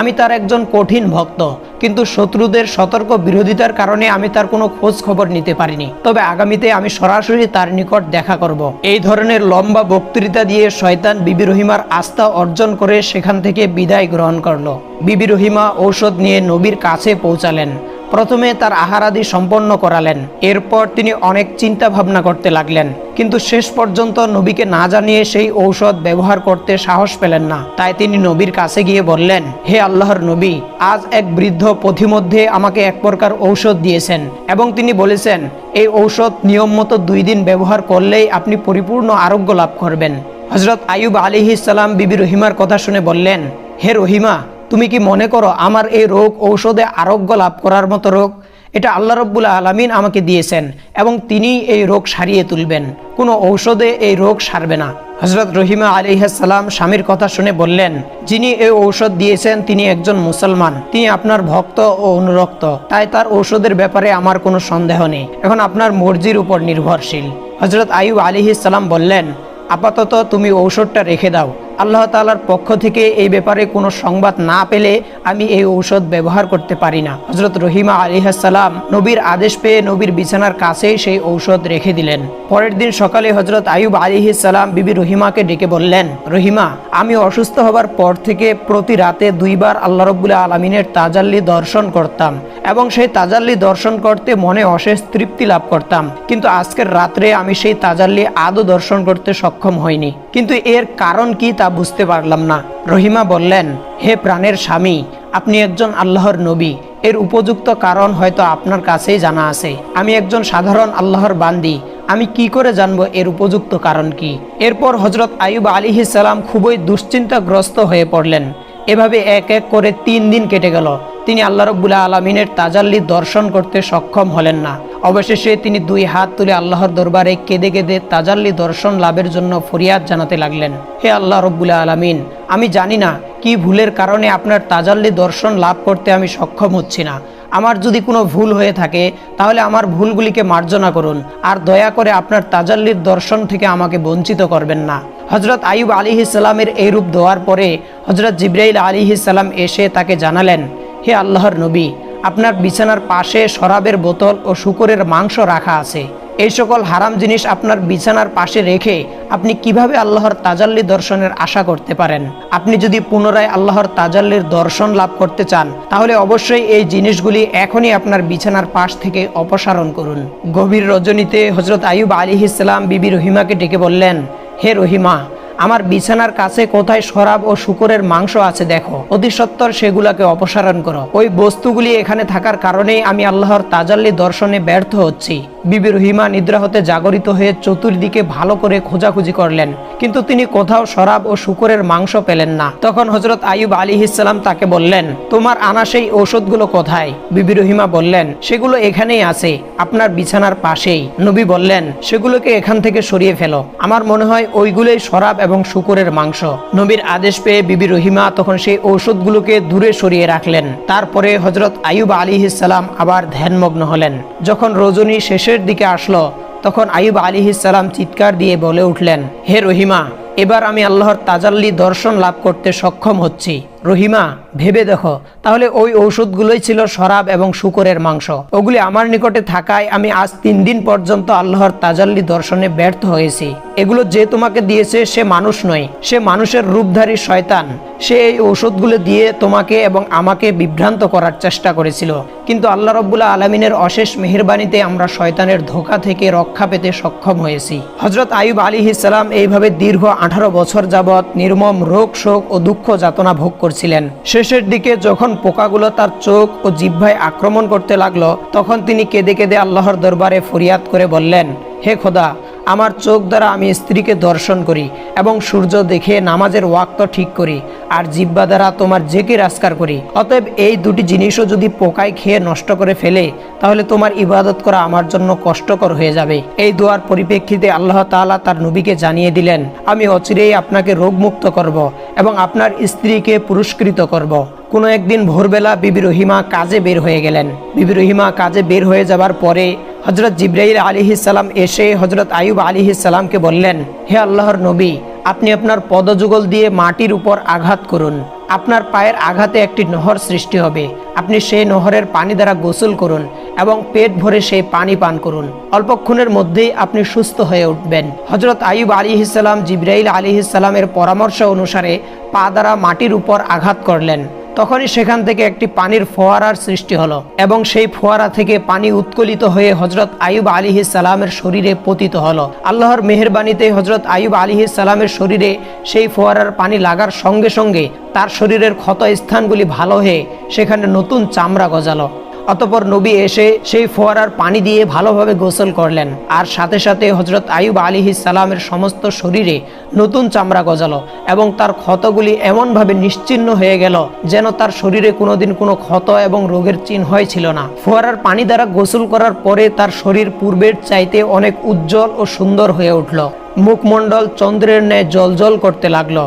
আমি তার একজন কঠিন ভক্ত, কিন্তু শত্রুদের সতর্ক বিরোধিতার কারণে আমি তার কোনো খোঁজ খবর নিতে পারিনি। তবে আগামীতে আমি সরাসরি তার নিকট দেখা করব। এই ধরনের লম্বা বক্তৃতা দিয়ে শয়তান বিবি রহিমার আস্থা অর্জন করে সেখান থেকে বিদায় গ্রহণ করলো। বিবি রহিমা ঔষধ নিয়ে নবীর কাছে পৌঁছালেন। প্রথমে তার আহারাদি সম্পন্ন করালেন। এরপর তিনি অনেক চিন্তা ভাবনা করতে লাগলেন, কিন্তু শেষ পর্যন্ত নবীকে না জানিয়ে সেই ঔষধ ব্যবহার করতে সাহস পেলেন না। তাই তিনি নবীর কাছে গিয়ে বললেন, হে আল্লাহর নবী, আজ এক বৃদ্ধ পথিমধ্যে আমাকে এক প্রকার ঔষধ দিয়েছেন এবং তিনি বলেছেন এই ঔষধ নিয়ম মতো 2 দিন ব্যবহার করলেই আপনি পরিপূর্ণ আরোগ্য লাভ করবেন। হযরত আইয়ুব আলাইহিস সালাম বিবি রহিমার কথা শুনে বললেন, হে রহিমা, তুমি কি মনে করো আমার এই রোগ ঔষধে আরোগ্য লাভ করার মতো রোগ? এটা আল্লাহ রাব্বুল আলামিন আমাকে দিয়েছেন এবং তিনি এই রোগ সারিয়ে তুলবেন। কোনো ঔষধে এই রোগ সারবে না। হযরত রহিমা আলাইহিস সালাম স্বামীর কথা শুনে বললেন, যিনি এই ঔষধ দিয়েছেন তিনি একজন মুসলমান, তিনি আপনার ভক্ত ও অনুরক্ত, তাই তার ঔষধের ব্যাপারে আমার কোনো সন্দেহ নেই। এখন আপনার মর্জির উপর নির্ভরশীল। হযরত আইয়ুব আলাইহিস সালাম বললেন, আপাতত তুমি ঔষধটা রেখে দাও। আল্লাহ তাআলার পক্ষ থেকে এই ব্যাপারে কোনো সংবাদ না পেলে আমি এই ঔষধ ব্যবহার করতে পারি না। হযরত রহিমা আলাইহিস সালাম নবীর আদেশ পেয়ে নবীর বিছানার কাছেই সেই ঔষধ রেখে দিলেন। পরের দিন সকালে হযরত আইয়ুব আলাইহিস সালাম বিবি রহিমাকে ডেকে বললেন, রহিমা, আমি অসুস্থ হবার পর থেকে প্রতি রাতে 2 বার আল্লাহ রাব্বুল আলামিনের তাজাল্লি দর্শন করতাম এবং সেই তাজাল্লি দর্শন করতে মনে অশেষ তৃপ্তি লাভ করতাম, কিন্তু আজকের রাত্রে আমি সেই তাজাল্লি আদৌ দর্শন করতে সক্ষম হইনি। কিন্তু এর কারণ কি তা বুঝতে পারলাম না। রহিমা বললেন, হে প্রাণের স্বামী, আপনি একজন আল্লাহর নবী, এর উপযুক্ত কারণ হয়তো আপনার কাছেই জানা আছে। আমি একজন সাধারণ আল্লাহর বান্দি, আমি কি করে জানবো এর উপযুক্ত কারণ কি? এরপর হযরত আইয়ুব আলাইহিস সালাম খুবই দুশ্চিন্তাগ্রস্ত হয়ে পড়লেন। এভাবে এক এক করে 3 দিন কেটে গেল। তিনি আল্লাহ রাব্বুল আলামিনের তাজাল্লি দর্শন করতে সক্ষম হলেন না। অবশেষে তিনি 2 হাত তুলে আল্লাহর দরবারে কেঁদে কেঁদে তাজাল্লি দর্শন লাভের জন্য ফরিয়াদ জানাতে লাগলেন, হে আল্লাহ রাব্বুল আলামিন, আমি জানি না কি ভুলের কারণে আপনার তাজাল্লি দর্শন লাভ করতে আমি সক্ষম হচ্ছি না। আমার যদি কোনো ভুল হয়ে থাকে তাহলে আমার ভুলগুলিকে মার্জনা করুন, আর দয়া করে আপনার তাজাল্লির দর্শন থেকে আমাকে বঞ্চিত করবেন না। হযরত আইয়ুব আলাইহিস সালামের এই রূপ দেওয়ার পরে হযরত জিবরাইল আলাইহিস সালাম এসে তাকে জানালেন, হে আল্লাহর নবী, আপনার বিছানার পাশে শরাবের বোতল ও শূকরের মাংস রাখা আছে। এই সকল হারাম জিনিস আপনার বিছানার পাশে রেখে আপনি কিভাবে আল্লাহর তাজাল্লি দর্শনের আশা করতে পারেন? আপনি যদি পুনরায় আল্লাহর তাজাল্লির দর্শন লাভ করতে চান তাহলে অবশ্যই এই জিনিসগুলি এখনই আপনার বিছানার পাশ থেকে অপসারণ করুন। গভীর রজনীতে হযরত আইয়ুব আলাইহিস সালাম বিবি রহিমাকে ডেকে বললেন, হে রহিমা, আমার বিছানার কাছে কোথায় শরাব ও শূকরের মাংস আছে দেখো, অতি সত্বর সেগুলোকে অপসারণ করো। ওই বস্তুগুলি এখানে থাকার কারণেই আমি আল্লাহর তাজাল্লি দর্শনে ব্যর্থ হচ্ছি। বিবি রহিমা নিদ্রা হতে জাগরিত হয়ে চতুর্দিকে ভালো করে খোঁজাখুঁজি করলেন, কিন্তু তিনি কোথাও শরাব ও শূকরের মাংস পেলেন না। তখন হযরত আইয়ুব আলাইহিস সালাম তাকে বললেন, তোমার আনা সেই ঔষধগুলো কোথায়? বিবি রহিমা বললেন, সেগুলো এখানেই আছে, আপনার বিছানার পাশেই। নবী বললেন, সেগুলোকে এখান থেকে সরিয়ে ফেলো, আমার মনে হয় ওইগুলোই শরাব এবং শূকরের মাংস। নবীর আদেশ পেয়ে বিবি রহিমা তখন সেই ঔষধগুলোকে দূরে সরিয়ে রাখলেন। তারপরে হযরত আইয়ুব আলাইহিস সালাম আবার ধ্যানমগ্ন হলেন। যখন রজনী শেষের দিকে আসলো তখন আইয়ুব আলাইহিস সালাম চিৎকার দিয়ে বলে উঠলেন, হে রহিমা, এবার আমি আল্লাহর তাজাল্লি দর্শন লাভ করতে সক্ষম হচ্ছি। রহিমা, ভেবে দেখো, তাহলে ওই ঔষধগুলোই ছিল শরাব এবং শূকরের মাংস। ওগুলি আমার নিকটে থাকায় আমি আজ 3 দিন পর্যন্ত আল্লাহর তাজাল্লি দর্শনে ব্যর্থ হয়েছি। এগুলো যে তোমাকে দিয়েছে সে মানুষ নয়, সে মানুষের রূপধারী শয়তান। সে এই ঔষধগুলো দিয়ে তোমাকে এবং আমাকে বিভ্রান্ত করার চেষ্টা করেছিল, কিন্তু আল্লাহ রাব্বুল আলামিনের অশেষ মেহেরবানিতে আমরা শয়তানের ধোঁকা থেকে রক্ষা পেতে সক্ষম হয়েছি। হযরত আইয়ুব আলাইহিস সালাম এইভাবে দীর্ঘ 18 বছর যাবৎ নির্মম রোগ শোক ও দুঃখ যাতনা ভোগ করছিলেন। শেষের দিকে যখন পোকাগুলো তার চোখ ও জিহ্বায় আক্রমণ করতে লাগলো, তখন তিনি কেঁদে কেঁদে আল্লাহর দরবারে ফরিয়াদ করে বললেন, হে খোদা, আমার চোখ দ্বারা আমি স্ত্রীকে দর্শন করি এবং সূর্য দেখে নামাজের ওয়াক্ত ঠিক করি, আর জিহ্বা দ্বারা তোমার জিকির আজকার করি। অতএব এই দুটি জিনিসও যদি পোকায় খেয়ে নষ্ট করে ফেলে, তাহলে তোমার ইবাদত করা আমার জন্য কষ্টকর হয়ে যাবে। এই দোয়ার পরিপ্রেক্ষিতে আল্লাহ তাআলা তার নবীকে জানিয়ে দিলেন, আমি অচিরেই আপনাকে রোগমুক্ত করব এবং আপনার স্ত্রীকে পুরস্কৃত করব। কোনো একদিন ভোরবেলা বিবি রহিমা কাজে বের হয়ে গেলেন। বিবি রহিমা কাজে বের হয়ে যাবার পরে হজরত জিবরাইল আলাইহিস সালাম এসে হজরত আইয়ুব আলাইহিস সালামকে বললেন, হে আল্লাহর নবী, আপনি আপনার পদযুগল দিয়ে মাটির উপর আঘাত করুন। আপনার পায়ের আঘাতে একটি নহর সৃষ্টি হবে। আপনি সেই নহরের পানি দ্বারা গোসল করুন এবং পেট ভরে সেই পানি পান করুন। অল্পক্ষণের মধ্যেই আপনি সুস্থ হয়ে উঠবেন। হজরত আইয়ুব আলাইহিস সালাম জিবরাইল আলাইহিস সালামের পরামর্শ অনুসারে পা দ্বারা মাটির উপর আঘাত করলেন। তখনই সেখান থেকে একটি পানির ফোয়ারার সৃষ্টি হলো এবং সেই ফোয়ারা থেকে পানি উৎকলিত হয়ে হজরত আইয়ুব আলাইহিস সালামের শরীরে পতিত হলো। আল্লাহর মেহেরবানিতে হজরত আইয়ুব আলাইহিস সালামের শরীরে সেই ফোয়ারার পানি লাগার সঙ্গে সঙ্গে তার শরীরের ক্ষত স্থানগুলি ভালো হয়ে সেখানে নতুন চামড়া গজালো। অতঃপর নবী এসে সেই ফোয়ারার পানি দিয়ে ভালোভাবে গোসল করলেন, আর সাথে সাথে হজরত আইয়ুব আলাইহিস সালামের সমস্ত শরীরে নতুন চামড়া গজালো এবং তার ক্ষতগুলি এমনভাবে নিশ্চিহ্ন হয়ে গেল যেন তার শরীরে কোনোদিন কোনো ক্ষত এবং রোগের চিহ্নই ছিল না। ফোয়ারার পানি দ্বারা গোসল করার পরে তার শরীর পূর্বের চাইতে অনেক উজ্জ্বল ও সুন্দর হয়ে উঠল। মুখমণ্ডল চন্দ্রের ন্যায় জ্বলজ্বল করতে লাগলো।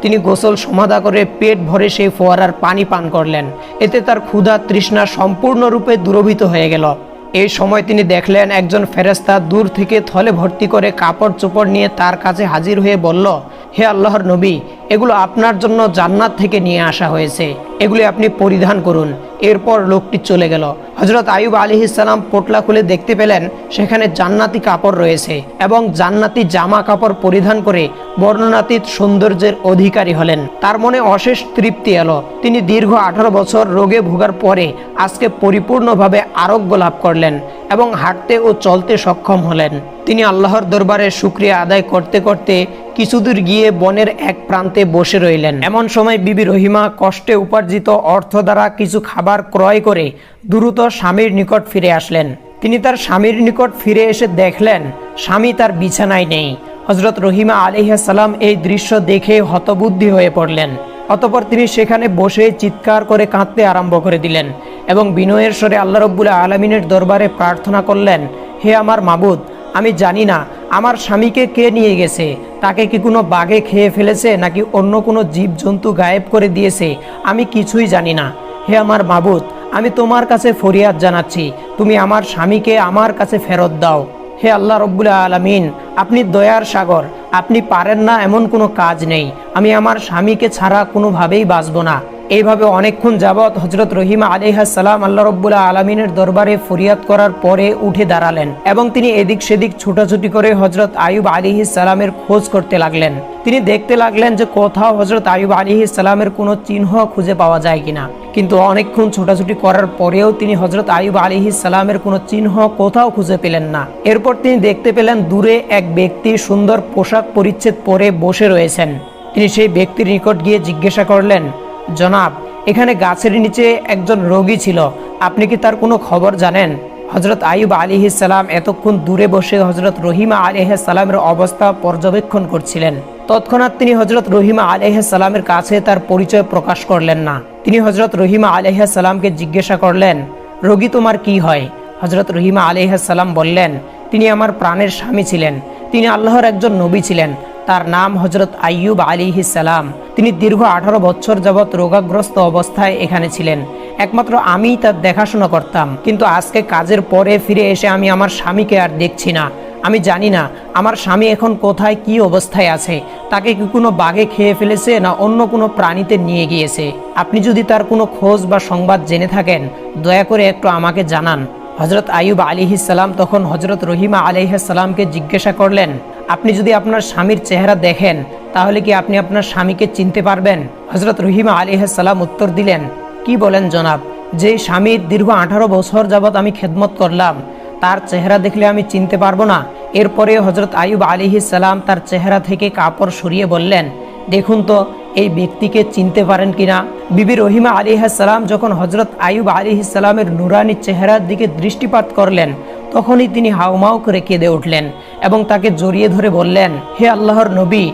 তিনি গোসল সমাধা করে পেট ভরে সেই ফোয়ারার পানি পান করলেন। এতে তার ক্ষুধা তৃষ্ণা সম্পূর্ণরূপে দূরীভূত হয়ে গেল। এই সময় তিনি দেখলেন একজন ফেরেশতা দূর থেকে থলে ভর্তি করে কাপড় চোপড় নিয়ে তার কাছে হাজির হয়ে বলল, হে আল্লাহর নবী, এগুলো আপনার জন্য জান্নাত থেকে নিয়ে আসা হয়েছে, এগুলি আপনি পরিধান করুন। এরপর লোকটি চলে গেল। হজরত আইয়ুব আলাইহিস সালাম পোটলা খুলে দেখতে পেলেন সেখানে জান্নাতি কাপড় রয়েছে এবং জান্নাতি জামা কাপড় পরিধান করে বর্ণনাতীত সৌন্দর্যের অধিকারী হলেন। তার মনে অশেষ তৃপ্তি এলো। তিনি দীর্ঘ 18 বছর রোগে ভোগার পরে আজকে পরিপূর্ণভাবে আরোগ্য লাভ করলেন এবং হাঁটতে ও চলতে সক্ষম হলেন। তিনি আল্লাহর দরবারে শুকরিয়া আদায় করতে করতে কিছুদূর গিয়ে বনের এক প্রান্তে বসে রইলেন। এমন সময় বিবি রহিমা কষ্টে উপার্জিত অর্থ দ্বারা কিছু খাবার ক্রয় করে দ্রুত স্বামীর নিকট ফিরে আসলেন। তিনি তার স্বামীর নিকট ফিরে এসে দেখলেন স্বামী তার বিছানায় নেই। হজরত রহিমা আলাইহিস সালাম এই দৃশ্য দেখে হতবুদ্ধি হয়ে পড়লেন। অতঃপর তিনি সেখানে বসে চিৎকার করে কাঁদতে আরম্ভ করে দিলেন এবং বিনয়ের স্বরে আল্লাহ রাব্বুল আলামিনের দরবারে প্রার্থনা করলেন, হে আমার মাবুদ, আমি জানি না আমার স্বামীকে কে নিয়ে গেছে। তাকে কি কোনো বাঘে খেয়ে ফেলেছে নাকি অন্য কোনো জীবজন্তু গায়েব করে দিয়েছে, আমি কিছুই জানি না। হে আমার মাবুদ, আমি তোমার কাছে ফরিয়াদ জানাচ্ছি, তুমি আমার স্বামীকে আমার কাছে ফেরত দাও। হে আল্লাহ রব্বুল আলামিন, আপনি দয়ার সাগর, আপনি পারেন না এমন কোনো কাজ নেই। আমি আমার স্বামীকে ছাড়া কোনোভাবেই বাঁচব না। এইভাবে অনেকক্ষণ যাবৎ হজরত রহিমা আলাইহিস সালাম আল্লাহ রব্বুল আলামিনের দরবারে ফরিয়াদ করার পরে উঠে দাঁড়ালেন এবং তিনি এদিক সেদিক ছুটাছুটি করে হজরত আইয়ুব আলাইহিস সালামের খোঁজ করতে লাগলেন। তিনি দেখতে লাগলেন যে কোথাও হজরত আইয়ুব আলাইহিস সালামের কোনো চিহ্ন খুঁজে পাওয়া যায় কিনা। কিন্তু অনেকক্ষণ ছোটাছুটি করার পরেও তিনি হজরত আইয়ুব আলাইহিস সালামের কোনো চিহ্ন কোথাও খুঁজে পেলেন না। এরপর তিনি দেখতে পেলেন দূরে এক ব্যক্তি সুন্দর পোশাক পরিচ্ছদ পরে বসে রয়েছেন। তিনি সেই ব্যক্তির নিকট গিয়ে জিজ্ঞাসা করলেন, জনাব, এখানে গাছের নিচে একজন রোগী ছিল, আপনি কি তার কোনো খবর জানেন? হজরত আইয়ুব আলাইহিস সালাম এতক্ষণ দূরে বসে হজরত রহিমা আলাইহিস সালামের অবস্থা পর্যবেক্ষণ করছিলেন। তৎক্ষণাৎ তিনি হজরত রহিমা আলাইহিস সালামের কাছে তার পরিচয় প্রকাশ করলেন না। তিনি হজরত রহিমা আলাইহিস সালামকে জিজ্ঞাসা করলেন, রোগী তোমার কি হয়? হজরত রহিমা আলাইহিস সালাম বললেন, তিনি আমার প্রাণের স্বামী ছিলেন, তিনি আল্লাহর একজন নবী ছিলেন, তার নাম হজরত আইয়ুব আলাইহিস সালাম। তিনি দীর্ঘ 18 বছর যাবৎ রোগাগ্রস্ত অবস্থায় এখানে ছিলেন। একমাত্র আমিই তার দেখাশোনা করতাম, কিন্তু আজকে কাজের পরে ফিরে এসে আমি আমার স্বামীকে আর দেখছি না। আমি জানি না আমার স্বামী এখন কোথায়, কি অবস্থায় আছে। তাকে কি কোনো বাঘে খেয়ে ফেলেছে না অন্য কোনো প্রাণীতে নিয়ে গিয়েছে? আপনি যদি তার কোনো খোঁজ বা সংবাদ জেনে থাকেন, দয়া করে একটু আমাকে জানান। হজরত আইয়ুব আলাইহিস সালাম তখন হজরত রহিমা আলাইহিস সালামকে জিজ্ঞাসা করলেন, আপনি যদি আপনার স্বামীর চেহারা দেখেন তাহলে কি আপনি আপনার স্বামীকে চিনতে পারবেন? হজরত রহিমা আলাইহিস সালাম উত্তর দিলেন, কি বলেন জনাব, যে স্বামীর দীর্ঘ 18 বছর যাবৎ আমি খেদমত করলাম, তার চেহারা দেখলে আমি চিনতে পারবো না? এরপরে হজরত আইয়ুব আলাইহিস সালাম তার চেহারা থেকে কাপড় সরিয়ে বললেন, দেখুন তো এই ব্যক্তিকে চিনতে পারেন কিনা। বিবি রহিমা আলাইহিস সালাম যখন হযরত আইয়ুব আলাইহিস সালামের নুরানি চেহারার দিকে দৃষ্টিপাত করলেন, তখনই তিনি হাউমাউ করে কেঁদে উঠলেন এবং তাকে জড়িয়ে ধরে বললেন, হে আল্লাহর নবী,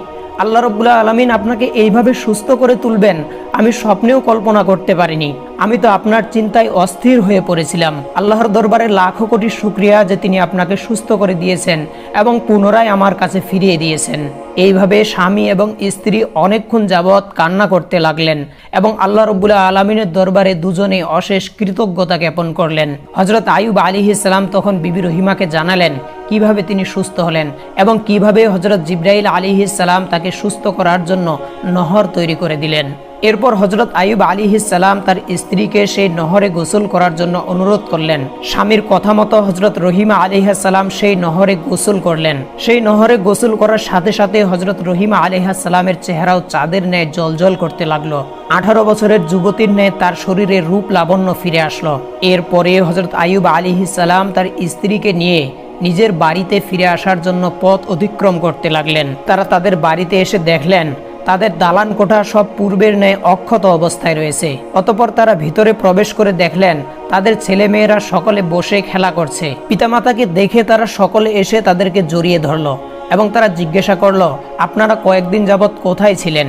আল্লাহ রাব্বুল আলামিন আপনাকে এইভাবে সুস্থ করে তুলবেন আমি স্বপ্নেও কল্পনা করতে পারিনি। আমি তো আপনার চিন্তায় অস্থির হয়ে পড়েছিলাম। আল্লাহর দরবারে লাখো কোটি শুকরিয়া যে তিনি আপনাকে সুস্থ করে দিয়েছেন এবং পুনরায় আমার কাছে ফিরিয়ে দিয়েছেন। এইভাবে স্বামী এবং স্ত্রী অনেকক্ষণ যাবৎ কান্না করতে লাগলেন এবং আল্লাহ রাব্বুল আলামিনের দরবারে দুজনে অশেষ কৃতজ্ঞতা জ্ঞাপন করলেন। হযরত আইয়ুব আলাইহিস সালাম তখন বিবি রহিমাকে জানালেন কিভাবে তিনি সুস্থ হলেন এবং কিভাবে হযরত জিবরাইল আলাইহিস সালাম তাকে সুস্থ করার জন্য নহর তৈরি করে দিলেন। এরপর হযরত আইয়ুব আলাইহিস সালাম তার স্ত্রীকে সেই নহরে গোসল করার জন্য অনুরোধ করলেন। স্বামীর কথা মতো হযরত রহিমা আলাইহিস সালাম সেই নহরে গোসল করলেন। সেই নহরে গোসল করার সাথে সাথে হযরত রহিমা আলাইহিস সালামের চেহারাও চাঁদের ন্যায় জ্বলজ্বল করতে লাগলো। 18 বছরের যুবতীর ন্যায় তার শরীরে রূপ লাবণ্য ফিরে আসলো। এরপরে হযরত আইয়ুব আলাইহিস সালাম তার স্ত্রীকে নিয়ে নিজের বাড়িতে ফিরে আসার জন্য পথ অতিক্রম করতে লাগলেন। তারা তাদের বাড়িতে এসে দেখলেন তাদের দালান কোঠা সব পূর্বের ন্যায় অক্ষত অবস্থায় রয়েছে। অতঃপর তারা ভিতরে প্রবেশ করে দেখলেন তাদের ছেলে মেয়েরা সকলে বসে খেলা করছে। পিতামাতাকে দেখে তারা সকলে এসে তাদেরকে জড়িয়ে ধরল এবং তারা জিজ্ঞাসা করল, আপনারা কয়েকদিন যাবৎ কোথায় ছিলেন?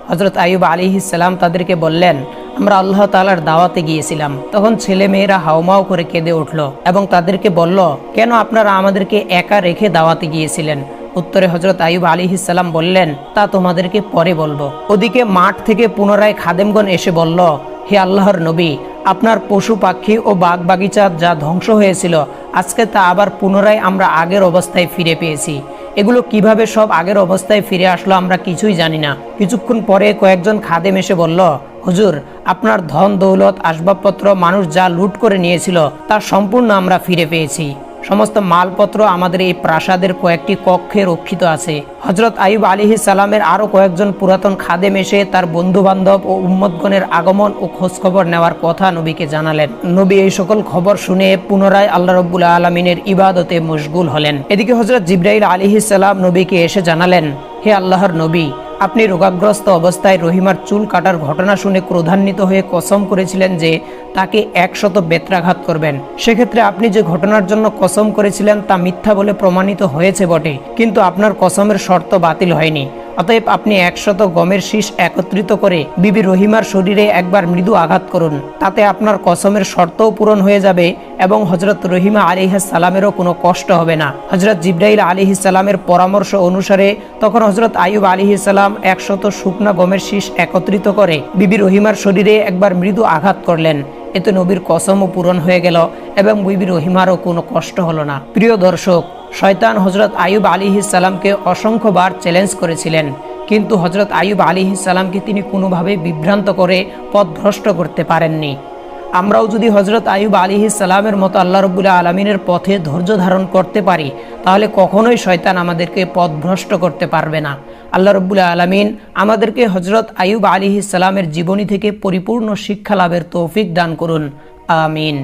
হযরত আইয়ুব আলাইহিস সালাম তাদেরকে বললেন, আমরা আল্লাহ তাআলার দাওয়াতে গিয়েছিলাম। তখন ছেলে মেয়েরা হাউমাউ করে কেঁদে উঠল এবং তাদেরকে বলল, কেন আপনারা আমাদেরকে একা রেখে দাওয়াতে গিয়েছিলেন? উত্তরে হযরত আইয়ুব আলাইহিস সালাম বললেন, তা তোমাদেরকে পরে বলবো। ওদিকে মাঠ থেকে পুনরায় খাদেমগণ এসে বলল, হে আল্লাহর নবী, আপনার পশু পাখি ও বাগ বাগিচা যা ধ্বংস হয়েছিল আজকে তা আবার পুনরায় আমরা আগের অবস্থায় ফিরে পেয়েছি। এগুলো কিভাবে সব আগের অবস্থায় ফিরে আসলো আমরা কিছুই জানি না। কিছুক্ষণ পরে কয়েকজন খাদেম এসে বলল, হুজুর, আপনার ধন দৌলত আসবাবপত্র মানুষ যা লুট করে নিয়েছিল তা সম্পূর্ণ আমরা ফিরে পেয়েছি। সমস্ত মালপত্র আমাদের এই প্রাসাদের কয়েকটি কক্ষে রক্ষিত আছে। হযরত আইয়ুব আলাইহিস সালামের আরো কয়েকজন পুরাতন খাদেম এসে তার বন্ধু বান্ধব ও উম্মতগণের আগমন ও খোঁজখবর নেওয়ার কথা নবীকে জানালেন। নবী এই সকল খবর শুনে পুনরায় আল্লাহ রাব্বুল আলামিনের ইবাদতে মশগুল হলেন। এদিকে হযরত জিবরাইল আলাইহিস সালাম নবীকে এসে জানালেন, হে আল্লাহর নবী, আপনি রোগাগ্রস্ত অবস্থায় রহিমার চুল কাটার ঘটনা শুনে ক্রোধান্বিত হয়ে কসম করেছিলেন যে তাকে 100 বেত্রাঘাত করবেন। সেক্ষেত্রে আপনি যে ঘটনার জন্য কসম করেছিলেন তা মিথ্যা বলে প্রমাণিত হয়েছে বটে, কিন্তু আপনার কসমের শর্ত বাতিল হয়নি। অতএব আপনি 100 গমের শীষ একত্রিত করে বিবি রহিমার শরীরে একবার মৃদু আঘাত করুন। তাতে আপনার কসমের শর্তও পূরণ হয়ে যাবে এবং হযরত রহিমা আলাইহিস সালামেরও কোনো কষ্ট হবে না। হযরত জিবরাইল আলাইহিস সালামের পরামর্শ অনুসারে তখন হযরত আইয়ুব আলাইহিস সালাম 100 শুকনা গমের শীষ একত্রিত করে বিবি রহিমার শরীরে একবার মৃদু আঘাত করলেন। এতে নবীর কসমও পূরণ হয়ে গেল এবং বিবি রহিমারও কোনো কষ্ট হলো না। প্রিয় দর্শক, শয়তান হযরত আইয়ুব আলাইহিস সালামকে অসংখ্যবার চ্যালেঞ্জ করেছিলেন, কিন্তু হযরত আইয়ুব আলাইহিস সালামকে তিনি কোনোভাবে বিভ্রান্ত করে পথভ্রষ্ট করতে পারেননি। আমরাও যদি হযরত আইয়ুব আলাইহিস সালামের মতো আল্লাহ রাব্বুল আলামিনের পথে ধৈর্য ধারণ করতে পারি, তাহলে কখনোই শয়তান আমাদেরকে পথভ্রষ্ট করতে পারবে না। আল্লাহ রাব্বুল আলামিন আমাদেরকে হযরত আইয়ুব আলাইহিস সালামের জীবনী থেকে পরিপূর্ণ শিক্ষা লাভের তৌফিক দান করুন। আমিন।